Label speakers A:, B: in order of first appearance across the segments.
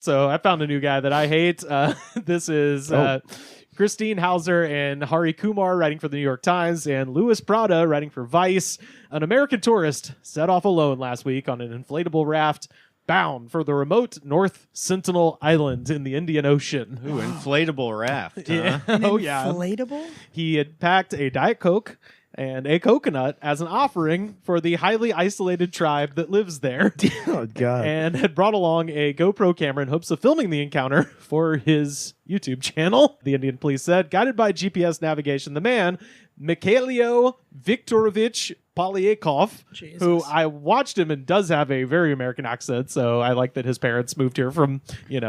A: So I found a new guy that I hate. This is Christine Hauser and Hari Kumar writing for the New York Times, and Louis Prada writing for Vice. An American tourist set off alone last week on an inflatable raft bound for the remote North Sentinel Island in the Indian Ocean.
B: Ooh, inflatable raft. Huh?
A: Yeah.
C: Inflatable?
A: He had packed a Diet Coke and a coconut as an offering for the highly isolated tribe that lives there.
D: Oh, God.
A: And had brought along a GoPro camera in hopes of filming the encounter for his YouTube channel. The Indian police said, guided by GPS navigation, the man, Mykhailo Viktorovych Polyakov,
C: Jesus.
A: who I watched him and does have a very American accent, so I like that his parents moved here from,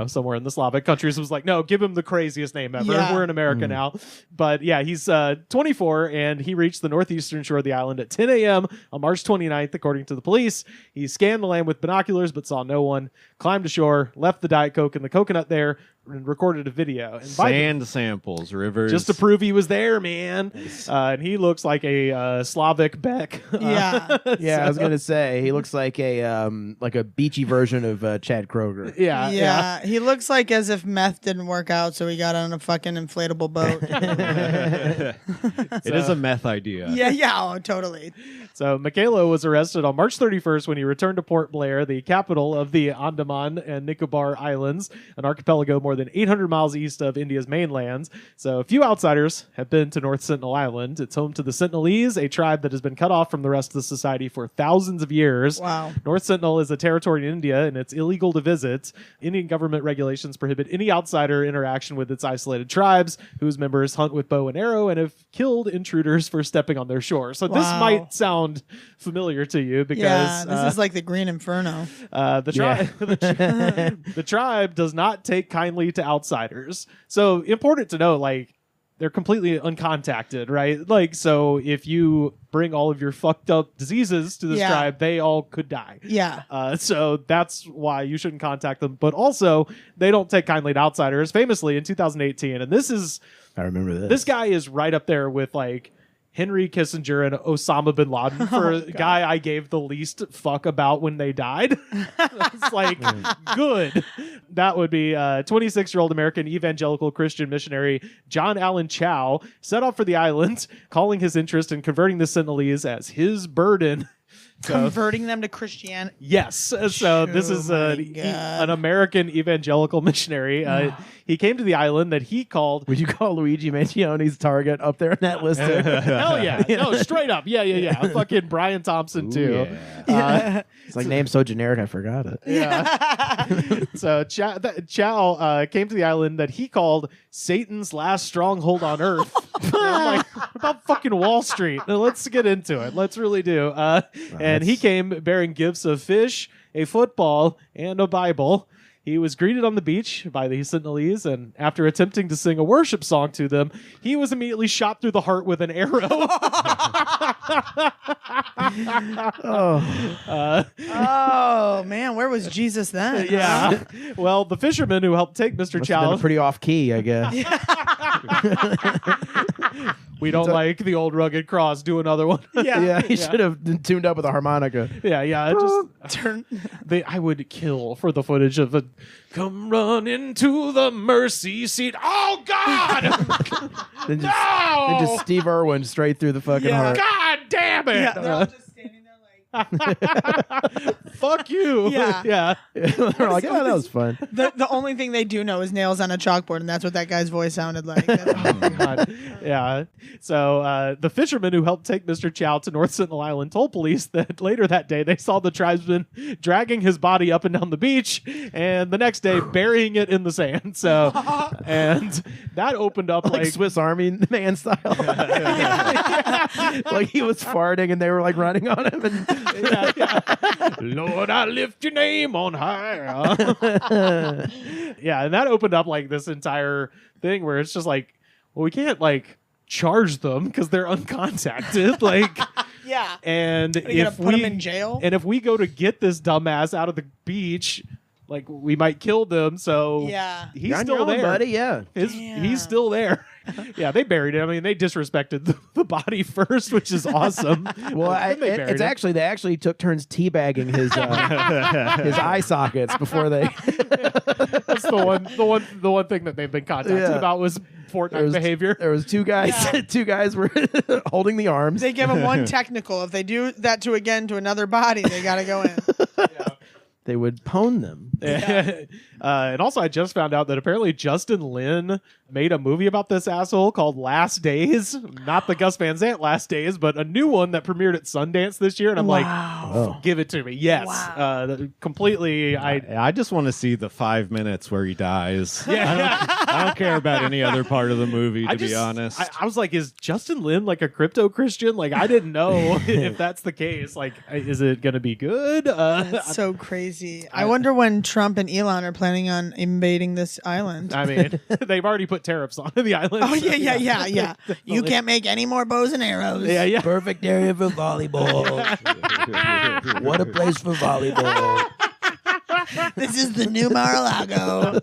A: somewhere in the Slavic countries. Was like, no, give him the craziest name ever.
C: Yeah.
A: We're in America now. But yeah, he's 24, and he reached the northeastern shore of the island at 10 a.m. on March 29th, according to the police. He scanned the land with binoculars, but saw no one, climbed ashore, left the Diet Coke and the coconut there, and recorded a video. And
B: Sand samples, Rivers.
A: just to prove he was there, man. And he looks like a Slavic Beck.
C: Yeah.
D: Yeah, I was gonna say he looks like a beachy version of Chad Kroger.
C: Yeah. He looks like as if meth didn't work out, so he got on a fucking inflatable boat.
B: It is a meth idea.
C: Yeah, totally.
A: So Mykhailo was arrested on March 31st when he returned to Port Blair, the capital of the Andaman and Nicobar Islands, an archipelago more than 800 miles east of India's mainland. So a few outsiders have been to North Sentinel Island. It's home to the Sentinelese, a tribe that has been cut off from the rest of the society for thousands of years.
C: Wow.
A: North Sentinel is a territory in India, and it's illegal to visit. Indian government regulations prohibit any outsider interaction with its isolated tribes, whose members hunt with bow and arrow and have killed intruders for stepping on their shore. So this might sound familiar to you because
C: this is like the Green Inferno.
A: The tribe does not take kindly to outsiders. So important to know, like, they're completely uncontacted, right? Like, so if you bring all of your fucked up diseases to this tribe, they all could die.
C: Yeah.
A: So that's why you shouldn't contact them. But also, they don't take kindly to outsiders. Famously, in 2018, and
D: I remember this.
A: This guy is right up there with, like, Henry Kissinger and Osama bin Laden for a guy I gave the least fuck about when they died. It's like, good. That would be 26-year-old American evangelical Christian missionary John Allen Chau set off for the island, calling his interest in converting the Sentinelese as his burden.
C: Converting them to Christianity.
A: Yes. So this is an American evangelical missionary. He came to the island that he called...
D: Would you call Luigi Mangioni's target up there on that list?
A: Hell yeah. No, straight up. Yeah. Fucking Brian Thompson, too.
D: Yeah. It's like name's so generic, I forgot it.
A: Yeah. So Chau came to the island that he called Satan's last stronghold on earth. I'm like, what about fucking Wall Street? Now, let's get into it. Let's really do. And he came bearing gifts of fish, a football, and a Bible. He was greeted on the beach by the Sentinelese, and after attempting to sing a worship song to them, he was immediately shot through the heart with an arrow.
C: Oh, man, where was Jesus then?
A: Yeah. Well, the fisherman who helped take Mr. Chau...
D: pretty off key, I guess.
A: We don't like the old rugged cross. Do another one.
D: Yeah, he should have tuned up with a harmonica.
A: Yeah. Just turn. I would kill for the footage of a come run into the mercy seat. Oh God!
D: Then just Steve Irwin straight through the fucking heart.
A: God damn it!
C: Yeah, they're all just standing there like,
A: fuck you.
C: Yeah.
D: They're like, oh, that was fun.
C: the only thing they do know is nails on a chalkboard, and that's what that guy's voice sounded like.
A: God. Yeah. So the fisherman who helped take Mr. Chau to North Sentinel Island told police that later that day they saw the tribesmen dragging his body up and down the beach, and the next day burying it in the sand. So, and that opened up
D: like Swiss Army man style. Like he was farting and they were like running on him. And
A: Lord, I lift your name on high. Yeah, and that opened up like this entire thing where it's just like, well, we can't like charge them because they're uncontacted. Like,
C: yeah.
A: And
C: if we put them in jail,
A: and if we go to get this dumbass out of the beach, like we might kill them. So
C: yeah,
A: he's still there,
D: buddy. Yeah,
A: he's still there. Yeah, they buried it. I mean, they disrespected the body first, which is awesome.
D: Well,
A: Then they buried it.
D: they actually took turns teabagging his his eye sockets before they.
A: That's the one thing that they've been contacted about was Fortnite behavior.
D: There was two guys.
C: Yeah.
D: Two guys were holding the arms.
C: They give him one technical. If they do that to another body, they got to go in.
D: They would pwn them.
A: And also, I just found out that apparently Justin Lin made a movie about this asshole called Last Days. Not the Gus Van Sant Last Days, but a new one that premiered at Sundance this year. And I'm like, give it to me. Yes.
C: Wow.
A: Completely.
B: I just want to see the 5 minutes where he dies.
A: Yeah.
B: I don't care about any other part of the movie, to be honest.
A: I was like, is Justin Lin like a crypto Christian? Like, I didn't know if that's the case. Like, is it going to be good?
C: That's so crazy. I wonder when Trump and Elon are planning on invading this island.
A: I mean, they've already put tariffs on the island.
C: Oh, yeah. You can't make any more bows and arrows.
A: Yeah.
D: Perfect area for volleyball. What a place for volleyball.
C: This is the new Mar-a-Lago.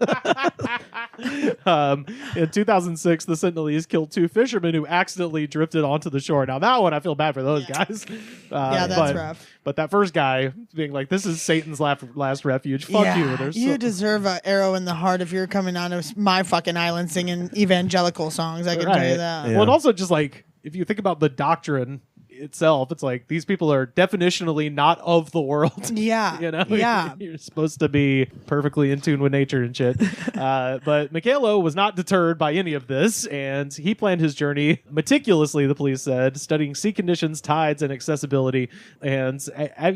A: In 2006, the Sentinelese killed 2 fishermen who accidentally drifted onto the shore. Now, that one, I feel bad for those guys.
C: That's rough.
A: But that first guy being like, this is Satan's last refuge. Fuck you.
C: You deserve an arrow in the heart if you're coming onto my fucking island singing evangelical songs. I can tell you that.
A: Well, and also just like, if you think about the doctrine itself, it's like these people are definitionally not of the world.
C: Yeah.
A: You know?
C: Yeah.
A: You're supposed to be perfectly in tune with nature and shit. But Mykhailo was not deterred by any of this, and he planned his journey meticulously, the police said, studying sea conditions, tides, and accessibility. And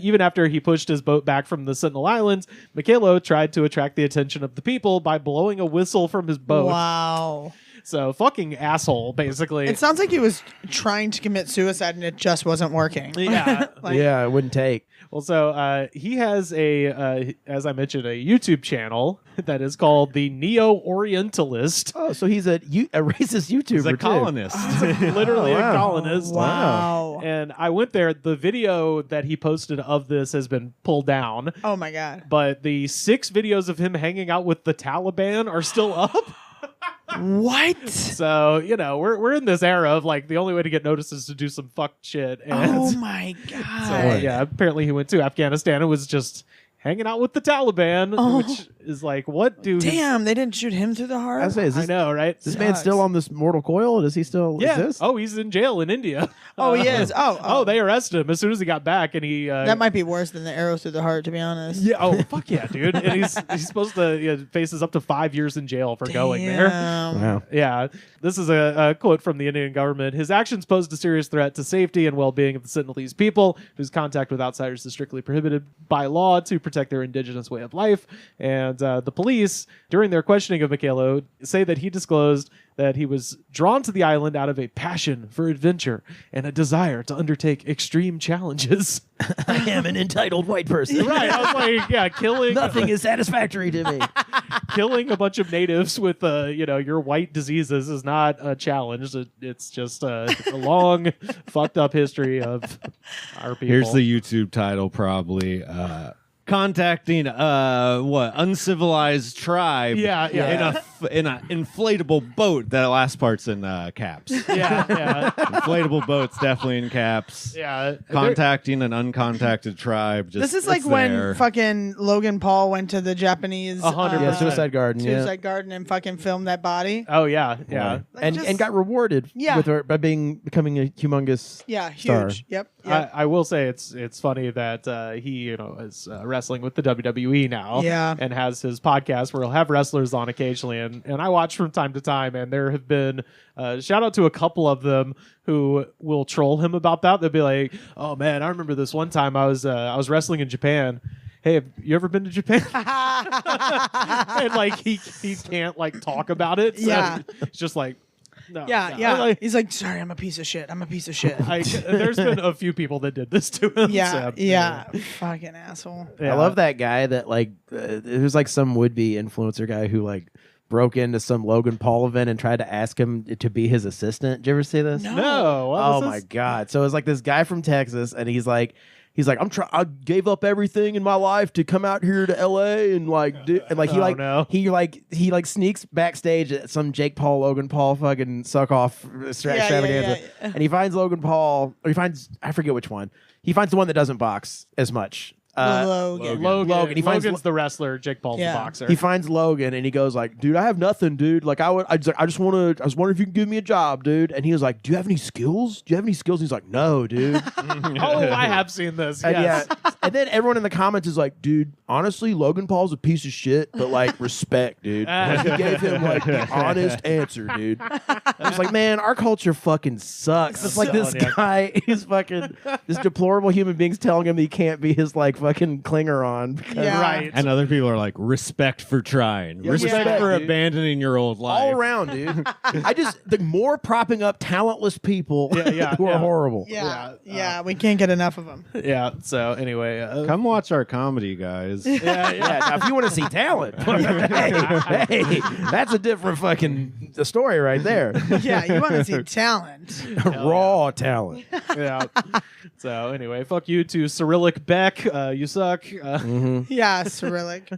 A: even after he pushed his boat back from the Sentinel Islands, Mykhailo tried to attract the attention of the people by blowing a whistle from his boat.
C: Wow.
A: So fucking asshole, basically.
C: It sounds like he was trying to commit suicide and it just wasn't working.
A: Yeah.
D: Yeah, it wouldn't take.
A: Well, so he has as I mentioned, a YouTube channel that is called the Neo-Orientalist.
D: Oh, so he's a racist YouTuber.
B: He's a
D: too.
B: colonist.
A: Literally a colonist.
C: Wow.
A: And I went there. The video that he posted of this has been pulled down.
C: Oh my God.
A: But the 6 videos of him hanging out with the Taliban are still up.
C: What?
A: So, you know, we're in this era of like the only way to get noticed is to do some fuck shit. And
C: Oh my God.
A: so, yeah, apparently he went to Afghanistan and was just hanging out with the Taliban, which is like, what do
C: Damn, they didn't shoot him through the heart?
D: I say, is
A: I
D: this,
A: know, right?
D: this man still on this mortal coil? Does he still exist?
A: Oh, he's in jail in India.
C: Oh, he is. Oh,
A: They arrested him as soon as he got back, and he
C: that might be worse than the arrow through the heart, to be honest.
A: yeah. Oh, fuck yeah, dude! And he's supposed to faces up to 5 years in jail for going there.
D: Wow.
A: Yeah, this is a quote from the Indian government. His actions posed a serious threat to safety and well-being of the Sentinelese people, whose contact with outsiders is strictly prohibited by law to protect their indigenous way of life. And the police, during their questioning of Mykhailo, say that he disclosed that he was drawn to the island out of a passion for adventure and a desire to undertake extreme challenges.
D: I am an entitled white person.
A: Right, I was like, yeah, killing
D: Nothing is satisfactory to me.
A: killing a bunch of natives with your white diseases is not a challenge. It's just a long fucked up history of our people.
B: Here's the YouTube title, probably. Contacting uncivilized tribe in a inflatable boat. That last part's in caps.
A: yeah.
B: Inflatable boats definitely in caps.
A: Yeah.
B: Contacting an uncontacted tribe. Just,
C: This is like
B: it's
C: when
B: there.
C: fucking Logan Paul went to the Japanese
A: 100%.
D: Suicide Garden.
C: Suicide Garden and fucking filmed that body.
A: Oh yeah. Yeah.
C: Like
D: And
C: just-
D: got rewarded with her by becoming a humongous
C: Yeah,
D: star.
C: huge. Yep.
A: I will say it's funny that he is wrestling with the WWE now, and has his podcast where he'll have wrestlers on occasionally, and I watch from time to time, and there have been shout out to a couple of them who will troll him about that. They'll be like, "Oh man, I remember this one time I was wrestling in Japan. Hey, have you ever been to Japan?" And like he can't like talk about it. So it's just like. No,
C: Yeah. He's like, sorry, I'm a piece of shit.
A: There's been a few people that did this to him.
C: Yeah. Fucking asshole.
A: Yeah.
D: I love that guy that who's like some would-be influencer guy who like broke into some Logan Paul event and tried to ask him to be his assistant. Did you ever see this?
A: No. What
D: Oh
A: was
D: my
A: this?
D: God. So it's like this guy from Texas and he's like he's like, I gave up everything in my life to come out here to L.A. and like do, and like he sneaks backstage at some Jake Paul Logan Paul fucking suck off extravaganza, and he finds Logan Paul, or I forget which one. He finds the one that doesn't box as much.
C: Logan.
A: Logan's the wrestler. Jake Paul's the boxer.
D: He finds Logan and he goes like, "Dude, I have nothing, dude. Like, I was wondering if you can give me a job, dude." And he was like, "Do you have any skills? Do you have any skills?" And he's like, "No, dude."
A: Oh, I have seen this.
D: And
A: Yes.
D: and then everyone in the comments is like, "Dude, honestly, Logan Paul's a piece of shit, but like respect, dude." Like, he gave him like the honest answer, dude. I was like, man, our culture fucking sucks. It's like this guy is fucking this deplorable human being's telling him he can't be his like fucking clinger on.
A: Right.
B: And other people are like, respect for trying, respect for
D: dude.
B: abandoning your old life.
D: All around, dude. The more propping up talentless people who are horrible.
C: Yeah, we can't get enough of them.
A: Yeah. So anyway,
B: Come watch our comedy, guys.
D: Yeah. Now, if you want to see talent, hey, that's a different fucking story right there.
C: Yeah, you want to see talent.
D: Raw talent.
A: yeah. So anyway, fuck you to Cyrillic Beck. You suck.
C: Yeah, Cyrillic.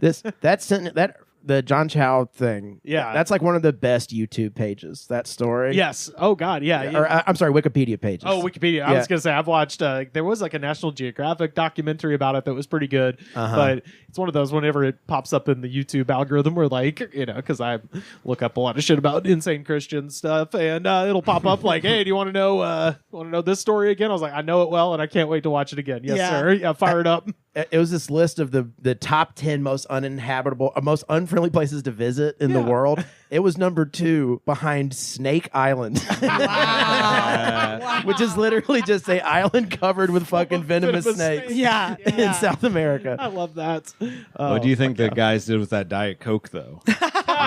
D: The John Chau thing.
A: Yeah.
D: That's like one of the best YouTube pages. That story.
A: Yes. Oh God. Yeah.
D: Or I'm sorry, Wikipedia pages.
A: Oh, Wikipedia. I was gonna say I've watched. There was like a National Geographic documentary about it that was pretty good. But it's one of those whenever it pops up in the YouTube algorithm, where like because I look up a lot of shit about insane Christian stuff, and it'll pop up like, hey, do you want to know this story again? I was like, I know it well, and I can't wait to watch it again. Yes, sir. Yeah, fire it up.
D: It was this list of the top 10 most uninhabitable, most unfriendly places to visit in the world. It was number 2 behind Snake Island.
C: Wow.
D: Which is literally just an island covered with fucking venomous snakes.
C: Yeah.
D: In South America.
A: I love that.
B: What do you think the guys did with that Diet Coke, though?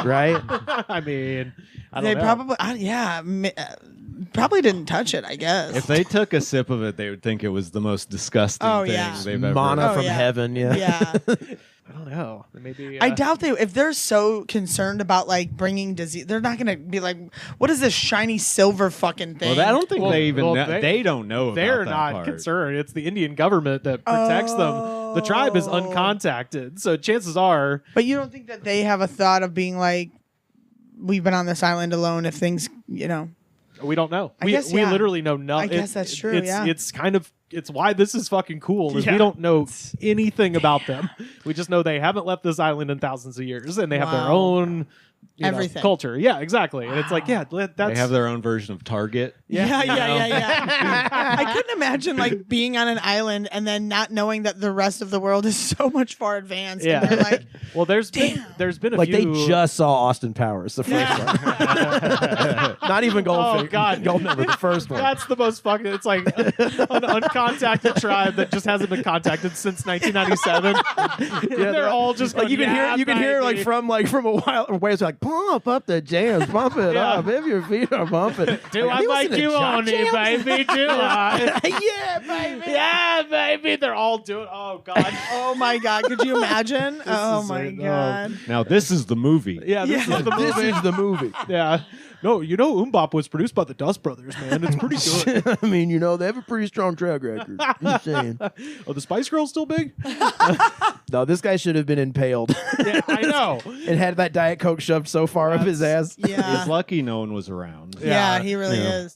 D: Right?
A: I mean, I don't
C: They
A: know.
C: probably, probably didn't touch it, I guess.
B: If they took a sip of it, they would think it was the most disgusting thing they've ever.
D: Mana
C: Oh,
D: from
C: yeah.
D: heaven, yeah.
C: Yeah.
A: I don't know. Maybe
C: I doubt if they're so concerned about like bringing disease, they're not going to be like, what is this shiny silver fucking thing?
B: Well, I don't think they even know.
A: they-
B: They don't know.
A: they're
B: about that
A: not
B: part.
A: concerned. It's the Indian government that protects them. The tribe is uncontacted, so chances are.
C: But you don't think that they have a thought of being like, we've been on this island alone if things,
A: We don't know.
C: I
A: We
C: guess,
A: we
C: yeah.
A: literally know nothing.
C: I guess that's true,
A: It's,
C: yeah.
A: it's kind of why this is fucking cool. Is
C: Yeah.
A: we don't know anything about them. We just know they haven't left this island in thousands of years, and they have their
C: Wow.
A: own
C: Everything.
A: culture. Yeah, exactly. And it's like, yeah, that's
B: They have their own version of Target.
C: Yeah. I couldn't imagine like being on an island and then not knowing that the rest of the world is so much far advanced.
A: Yeah.
C: And they're like,
A: well, there's been a
D: Like
A: few.
D: they just saw Austin Powers, the first one. Not even Goldfinger.
A: Oh, God.
D: Goldfinger, the first one.
A: That's the most fucking. It's like an uncontacted tribe that just hasn't been contacted since 1997. They're all just
D: like
A: going,
D: you can hear
A: baby."
D: from a while away. It's like pump up the jams, pump it
A: Yeah.
D: up if your feet are bumping.
A: Do I like you on it, baby? Do I?
D: Yeah, baby.
A: Yeah, baby. They're all doing. Oh God.
C: oh my God, could you imagine? Oh
A: is
C: my
A: it.
C: God.
B: Now this is the movie.
A: Yeah, this is the
D: This
A: movie.
D: is the movie.
A: Yeah. No, Umbop was produced by the Dust Brothers, man. It's pretty good.
D: I mean, they have a pretty strong track record. Just saying.
A: Oh, the Spice Girls still big?
D: No, this guy should have been impaled
A: Yeah, I know.
D: and had that Diet Coke shoved so far up his ass.
C: Yeah.
B: He's lucky no one was around.
C: Yeah, he really is.